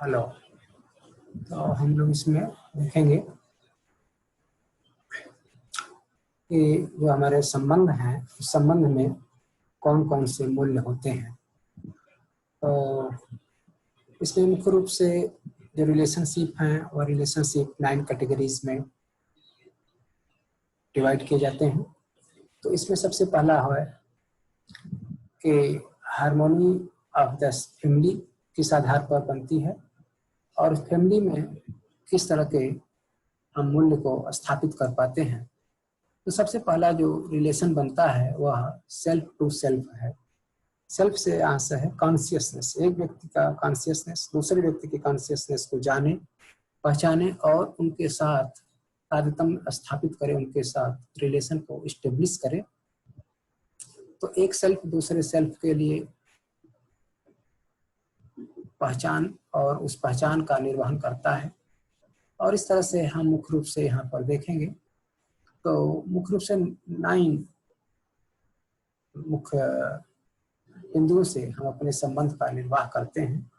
Hello. तो हम लोग इसमें देखेंगे कि जो हमारे संबंध हैं उस संबंध में कौन कौन से मूल्य होते हैं। तो इसमें मुख्य रूप से जो रिलेशनशिप हैं वह रिलेशनशिप 9 कैटेगरीज में डिवाइड किए जाते हैं। तो इसमें सबसे पहला है कि हार्मोनी ऑफ द फैमिली किस आधार पर बनती है और फैमिली में किस तरह के हम मूल्य को स्थापित कर पाते हैं। तो सबसे पहला जो रिलेशन बनता है वह सेल्फ टू सेल्फ है। सेल्फ से यहाँ से है कॉन्शियसनेस, एक व्यक्ति का कॉन्शियसनेस दूसरे व्यक्ति के कॉन्शियसनेस को जाने, पहचाने और उनके साथ तारतम्य स्थापित करे, उनके साथ रिलेशन को इस्टेब्लिश करे। तो एक सेल्फ दूसरे सेल्फ के लिए पहचान और उस पहचान का निर्वहन करता है। और इस तरह से हम मुख्य रूप से यहाँ पर देखेंगे तो मुख्य रूप से 9 मुख्य बिंदुओं से हम अपने संबंध का निर्वाह करते हैं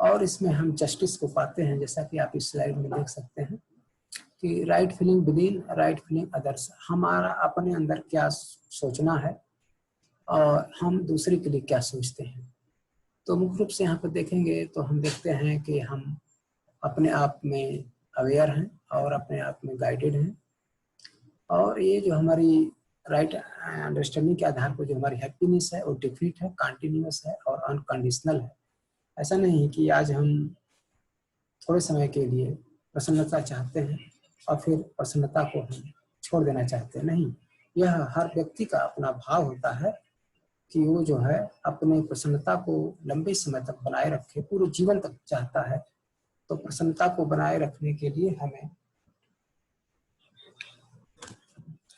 और इसमें हम जस्टिस को पाते हैं, जैसा कि आप इस स्लाइड में देख सकते हैं कि right feeling within, right feeling others. हमारा अपने अंदर क्या सोचना है और हम दूसरे के लिए क्या सोचते हैं। तो मुख्य रूप से यहाँ पर देखेंगे तो हम देखते हैं कि हम अपने आप में अवेयर हैं और अपने आप में गाइडेड हैं। और ये जो हमारी राइट अंडरस्टैंडिंग के आधार पर जो हमारी हैप्पीनेस है वो डिफिट है, कंटिन्यूअस है और अनकंडीशनल है। ऐसा नहीं है कि आज हम थोड़े समय के लिए प्रसन्नता चाहते हैं और फिर प्रसन्नता को हम छोड़ देना चाहते हैं। नहीं, यह हर व्यक्ति का अपना भाव होता है कि वो जो है अपने प्रसन्नता को लंबे समय तक बनाए रखे, पूरे जीवन तक चाहता है। तो प्रसन्नता को बनाए रखने के लिए हमें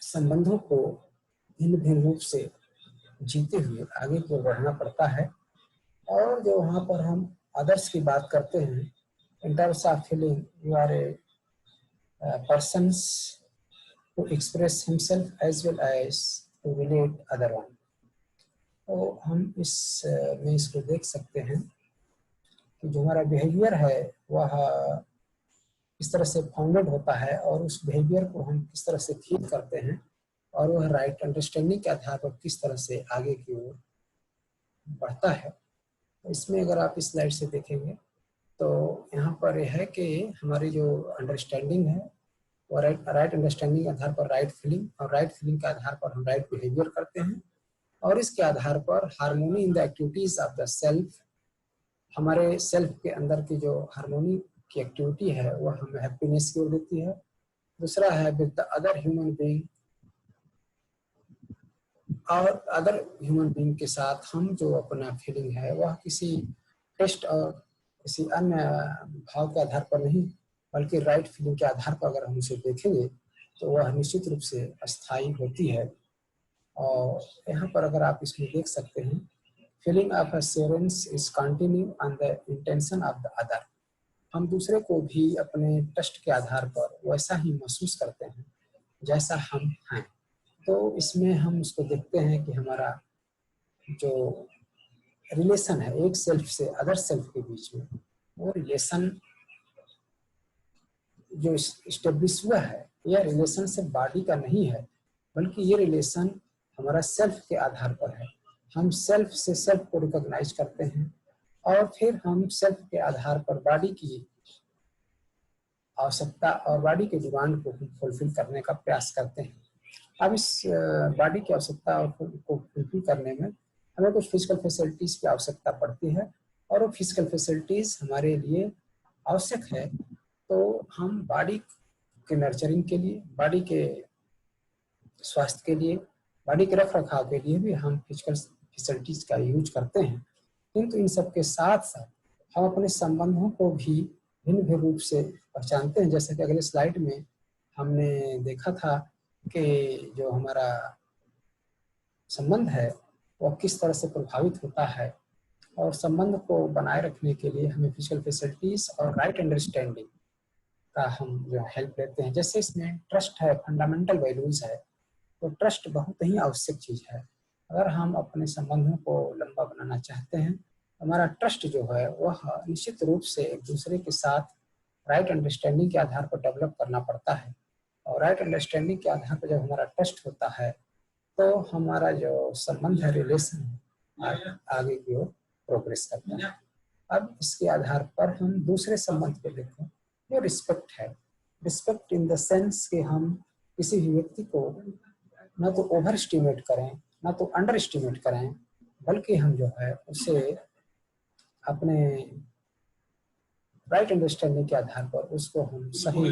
संबंधों को भिन्न भिन्न रूप से जीते हुए आगे की ओर बढ़ना पड़ता है। और जो वहाँ पर हम अदर्स की बात करते हैं, in terms of feeling you are a persons to express himself as well as to relate other one. तो हम इस में इसको देख सकते हैं कि जो हमारा बिहेवियर है वह किस तरह से फाउंडेड होता है और उस बिहेवियर को हम किस तरह से फील करते हैं और वह राइट अंडरस्टैंडिंग के आधार पर किस तरह से आगे की ओर बढ़ता है। तो इसमें अगर आप इस स्लाइड से देखेंगे तो यहाँ पर यह है कि हमारी जो अंडरस्टैंडिंग है वो राइट अंडरस्टैंडिंग के आधार पर राइट फीलिंग और राइट फीलिंग के आधार पर हम राइट बिहेवियर करते हैं और इसके आधार पर harmony in the activities of the self, हमारे सेल्फ के अंदर की जो हार्मोनी की एक्टिविटी है वह हमें हैप्पीनेस की ओर देती है। दूसरा है with the other human being, और अदर ह्यूमन बीइंग के साथ हम जो अपना फीलिंग है वह किसी टेस्ट और किसी अन्य भाव के आधार पर नहीं बल्कि राइट फीलिंग के आधार पर अगर हम उसे देखेंगे तो वह निश्चित रूप से अस्थायी होती है। और यहाँ पर अगर आप इसमें देख सकते हैं, feeling of assurance is continue on the intention of the other. हम दूसरे को भी अपने ट्रस्ट के आधार पर वैसा ही महसूस करते हैं जैसा हम हैं। तो इसमें हम उसको देखते हैं कि हमारा जो रिलेशन है एक सेल्फ से अदर सेल्फ के बीच में, वो रिलेशन जो इस्टेब्लिश हुआ है यह रिलेशन सिर्फ बॉडी का नहीं है बल्कि ये रिलेशन हमारा सेल्फ के आधार पर है। हम सेल्फ से सेल्फ को रिकॉग्नाइज करते हैं और फिर हम सेल्फ के आधार पर बॉडी की आवश्यकता और बॉडी के डिमांड को फुलफिल करने का प्रयास करते हैं। अब इस बॉडी की आवश्यकता को फुलफिल करने में हमें कुछ फिजिकल फैसिलिटीज की आवश्यकता पड़ती है और वो फिजिकल फैसिलिटीज हमारे लिए आवश्यक है। तो हम बॉडी के नर्चरिंग के लिए, बॉडी के स्वास्थ्य के लिए, बॉडी के रख रखाव के लिए भी हम फिजिकल फैसिलिटीज का यूज करते हैं। किंतु इन सब के साथ साथ हम अपने संबंधों को भी भिन्न भिन्न रूप से पहचानते हैं। जैसे कि अगले स्लाइड में हमने देखा था कि जो हमारा संबंध है वह किस तरह से प्रभावित होता है और संबंध को बनाए रखने के लिए हमें फिजिकल फैसिलिटीज और राइट अंडरस्टैंडिंग का हम जो हेल्प लेते हैं। जैसे इसमें ट्रस्ट है, फंडामेंटल वैल्यूज है, तो ट्रस्ट बहुत ही आवश्यक चीज है। अगर हम अपने संबंधों को लंबा बनाना चाहते हैं, हमारा ट्रस्ट जो है वह निश्चित रूप से एक दूसरे के साथ राइट अंडरस्टैंडिंग के आधार पर डेवलप करना पड़ता है। और राइट अंडरस्टैंडिंग के आधार पर जब हमारा ट्रस्ट होता है तो हमारा जो संबंध है, रिलेशन है, आगे की ओर प्रोग्रेस करता है। अब इसके आधार पर हम दूसरे संबंध को देखें, जो रिस्पेक्ट है। रिस्पेक्ट इन द सेंस कि हम किसी भी व्यक्ति को ना तो ओवर एस्टिमेट करें ना तो अंडर एस्टिमेट करें, बल्कि हम जो है उसे अपने राइट अंडरस्टैंडिंग के आधार पर उसको हम सही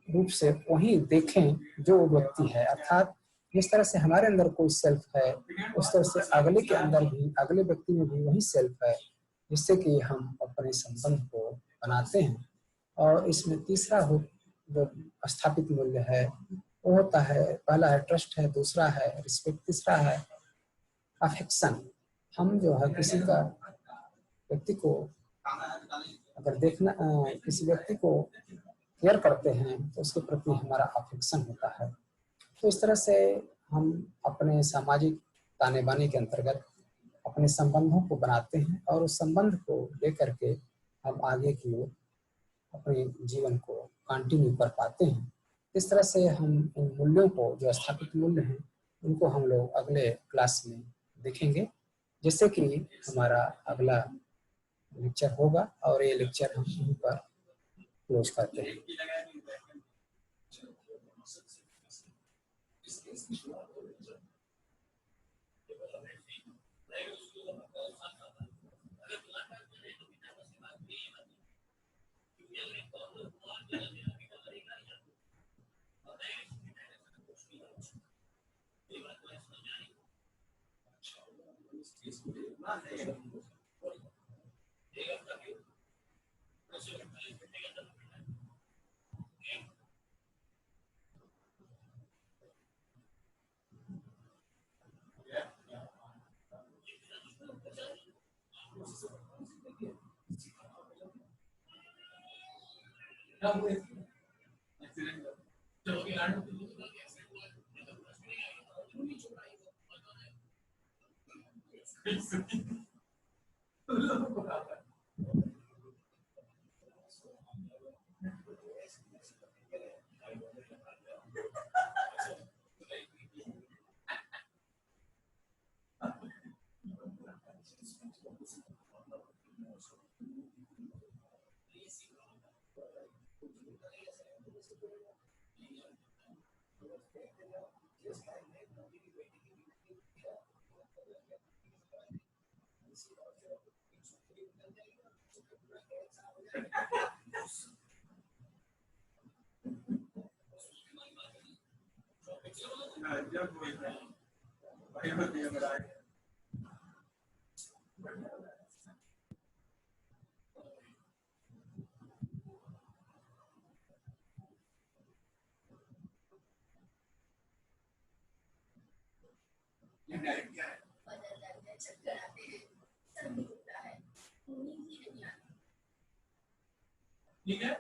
रूप से वही देखें जो व्यक्ति है। अर्थात जिस तरह से हमारे अंदर कोई सेल्फ है, उस तरह से अगले के अंदर भी, अगले व्यक्ति में भी वही सेल्फ है, जिससे कि हम अपने संबंध को बनाते हैं। और इसमें तीसरा जो स्थापित मूल्य है वो होता है, पहला है ट्रस्ट है, दूसरा है रिस्पेक्ट, तीसरा है अफेक्शन। हम जो है किसी का व्यक्ति को अगर देखना, किसी व्यक्ति को केयर करते हैं तो उसके प्रति हमारा अफेक्शन होता है। तो इस तरह से हम अपने सामाजिक ताने बाने के अंतर्गत अपने संबंधों को बनाते हैं और उस संबंध को लेकर के हम आगे की ओर अपने जीवन को कंटिन्यू कर पाते हैं। इस तरह से हम इन मूल्यों को, जो स्थापित मूल्य हैं, उनको हम लोग अगले क्लास में देखेंगे, जिससे कि हमारा अगला लेक्चर होगा और ये लेक्चर हम यहीं पर क्लोज करते हैं। ठीक है।